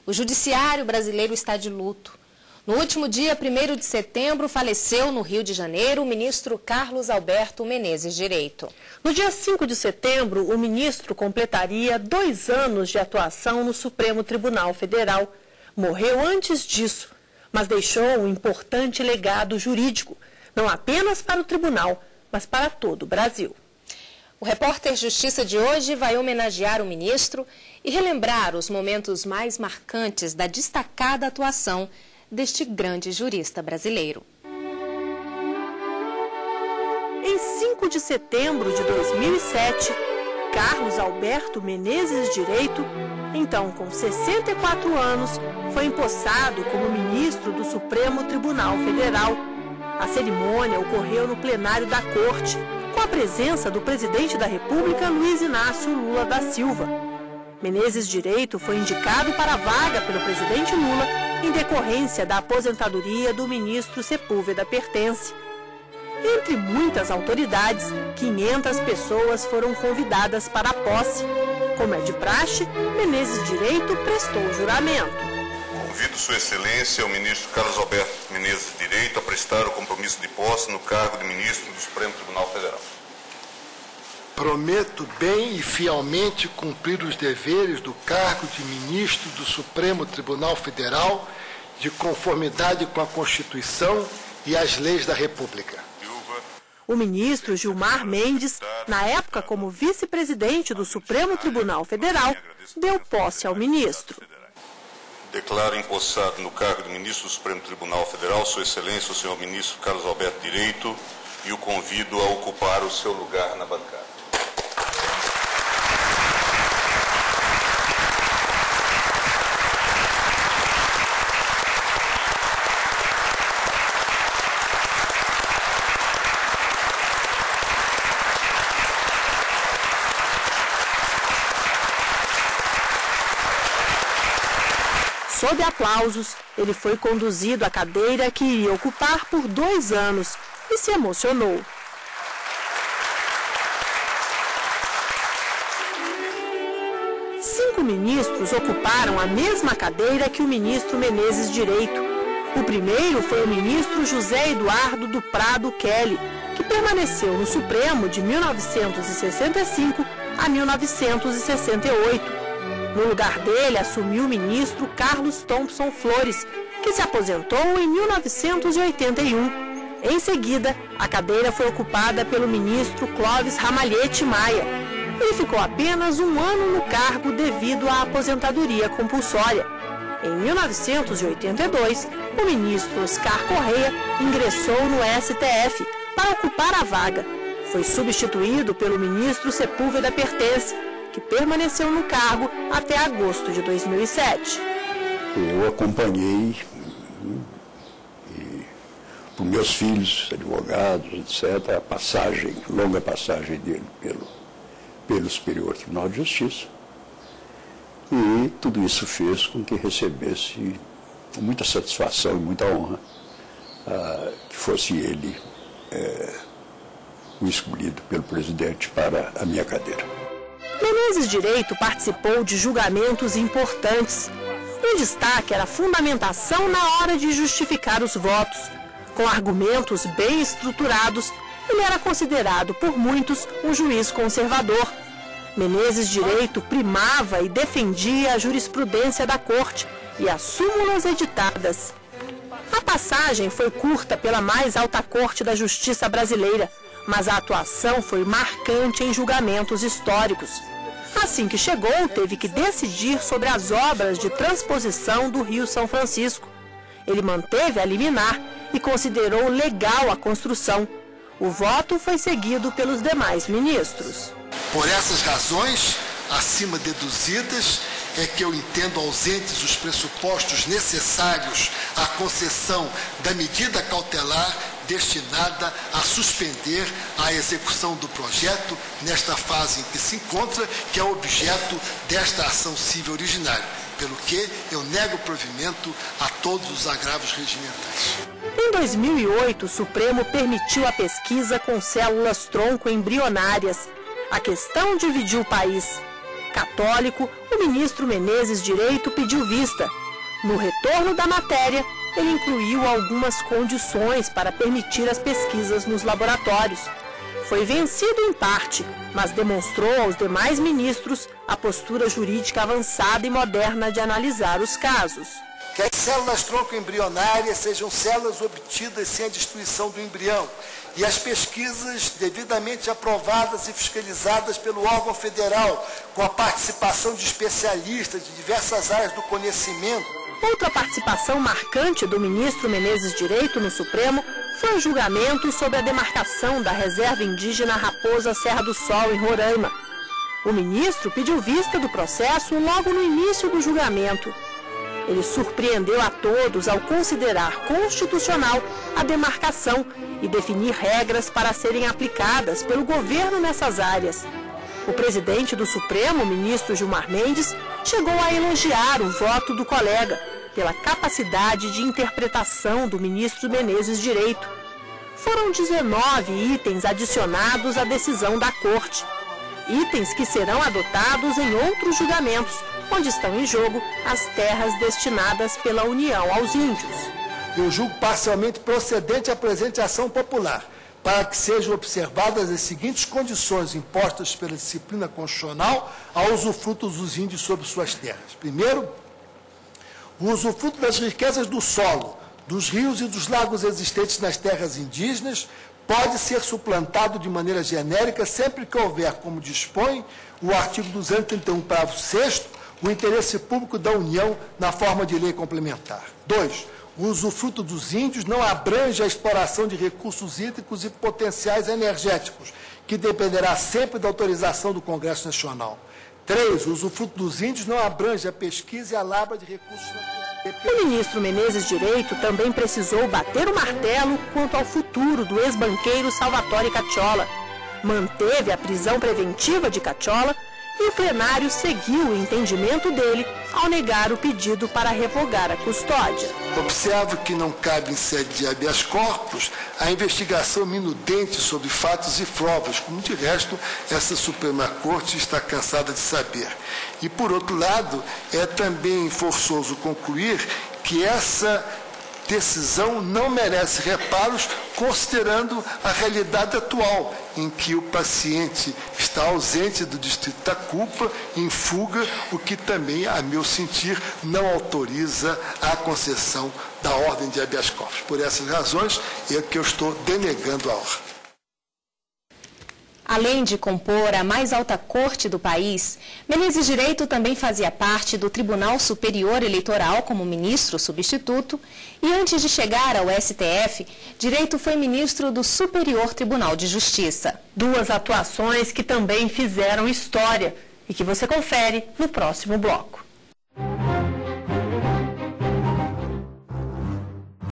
O judiciário brasileiro está de luto. No último dia 1º de setembro, faleceu no Rio de Janeiro o ministro Carlos Alberto Menezes Direito. No dia 5 de setembro, o ministro completaria 2 anos de atuação no Supremo Tribunal Federal. Morreu antes disso, mas deixou um importante legado jurídico, não apenas para o tribunal, mas para todo o Brasil. O repórter Justiça de hoje vai homenagear o ministro e relembrar os momentos mais marcantes da destacada atuação deste grande jurista brasileiro. Em 5 de setembro de 2007, Carlos Alberto Menezes Direito, então com 64 anos, foi empossado como ministro do Supremo Tribunal Federal. A cerimônia ocorreu no plenário da Corte, com a presença do presidente da República, Luiz Inácio Lula da Silva. Menezes Direito foi indicado para a vaga pelo presidente Lula em decorrência da aposentadoria do ministro Sepúlveda Pertence. Entre muitas autoridades, 500 pessoas foram convidadas para a posse. Como é de praxe, Menezes Direito prestou juramento. Convido Sua Excelência, o ministro Carlos Alberto Menezes Direito, a prestar o compromisso de posse no cargo de ministro do Supremo Tribunal Federal. Prometo bem e fielmente cumprir os deveres do cargo de ministro do Supremo Tribunal Federal, de conformidade com a Constituição e as leis da República. O ministro Gilmar Mendes, na época como vice-presidente do Supremo Tribunal Federal, deu posse ao ministro. Declaro empossado no cargo de ministro do Supremo Tribunal Federal, Sua Excelência, o senhor ministro Carlos Alberto Direito, e o convido a ocupar o seu lugar na bancada. Sob aplausos, ele foi conduzido à cadeira que iria ocupar por 2 anos e se emocionou. Cinco ministros ocuparam a mesma cadeira que o ministro Menezes Direito. O primeiro foi o ministro José Eduardo do Prado Kelly, que permaneceu no Supremo de 1965 a 1968. No lugar dele, assumiu o ministro Carlos Thompson Flores, que se aposentou em 1981. Em seguida, a cadeira foi ocupada pelo ministro Clóvis Ramalhete Maia. Ele ficou apenas 1 ano no cargo devido à aposentadoria compulsória. Em 1982, o ministro Oscar Correia ingressou no STF para ocupar a vaga. Foi substituído pelo ministro Sepúlveda Pertence, que permaneceu no cargo até agosto de 2007. Eu acompanhei, por meus filhos, advogados, etc., a longa passagem dele pelo Superior Tribunal de Justiça. E tudo isso fez com que recebesse muita satisfação e muita honra que fosse ele o escolhido pelo presidente para a minha cadeira. Menezes Direito participou de julgamentos importantes. Um destaque era a fundamentação na hora de justificar os votos. Com argumentos bem estruturados, ele era considerado por muitos um juiz conservador. Menezes Direito primava e defendia a jurisprudência da Corte e as súmulas editadas. A passagem foi curta pela mais alta corte da justiça brasileira, mas a atuação foi marcante em julgamentos históricos. Assim que chegou, teve que decidir sobre as obras de transposição do Rio São Francisco. Ele manteve a liminar e considerou legal a construção. O voto foi seguido pelos demais ministros. Por essas razões, acima deduzidas, é que eu entendo ausentes os pressupostos necessários à concessão da medida cautelar destinada a suspender a execução do projeto nesta fase em que se encontra, que é objeto desta ação civil originária, pelo que eu nego provimento a todos os agravos regimentais. Em 2008, o Supremo permitiu a pesquisa com células-tronco embrionárias. A questão dividiu o país. Católico, o ministro Menezes Direito pediu vista. No retorno da matéria, ele incluiu algumas condições para permitir as pesquisas nos laboratórios. Foi vencido em parte, mas demonstrou aos demais ministros a postura jurídica avançada e moderna de analisar os casos. Que as células tronco embrionárias sejam células obtidas sem a destruição do embrião e as pesquisas devidamente aprovadas e fiscalizadas pelo órgão federal, com a participação de especialistas de diversas áreas do conhecimento. Outra participação marcante do ministro Menezes Direito no Supremo foi o julgamento sobre a demarcação da reserva indígena Raposa Serra do Sol, em Roraima. O ministro pediu vista do processo logo no início do julgamento. Ele surpreendeu a todos ao considerar constitucional a demarcação e definir regras para serem aplicadas pelo governo nessas áreas. O presidente do Supremo, ministro Gilmar Mendes, chegou a elogiar o voto do colega pela capacidade de interpretação do ministro Menezes Direito. Foram 19 itens adicionados à decisão da Corte. Itens que serão adotados em outros julgamentos, onde estão em jogo as terras destinadas pela União aos índios. Eu julgo parcialmente procedente a presente ação popular, para que sejam observadas as seguintes condições impostas pela disciplina constitucional ao usufruto dos índios sobre suas terras. Primeiro, o usufruto das riquezas do solo, dos rios e dos lagos existentes nas terras indígenas pode ser suplantado de maneira genérica sempre que houver, como dispõe o artigo 231, parágrafo 6º, o interesse público da União na forma de lei complementar. 2. O usufruto dos índios não abrange a exploração de recursos hídricos e potenciais energéticos, que dependerá sempre da autorização do Congresso Nacional. 3. O usufruto dos índios não abrange a pesquisa e a lavra de recursos naturais. O ministro Menezes Direito também precisou bater o martelo quanto ao futuro do ex-banqueiro Salvatore Cacciola. Manteve a prisão preventiva de Cacciola e o plenário seguiu o entendimento dele ao negar o pedido para revogar a custódia. Observo que não cabe em sede de habeas corpus a investigação minudente sobre fatos e provas, como de resto essa Suprema Corte está cansada de saber. E, por outro lado, é também forçoso concluir que essa decisão não merece reparos, considerando a realidade atual, em que o paciente está ausente do distrito da culpa, em fuga, o que também, a meu sentir, não autoriza a concessão da ordem de habeas corpus. Por essas razões, é que eu estou denegando a ordem. Além de compor a mais alta corte do país, Menezes Direito também fazia parte do Tribunal Superior Eleitoral como ministro substituto e antes de chegar ao STF, Direito foi ministro do Superior Tribunal de Justiça. Duas atuações que também fizeram história e que você confere no próximo bloco.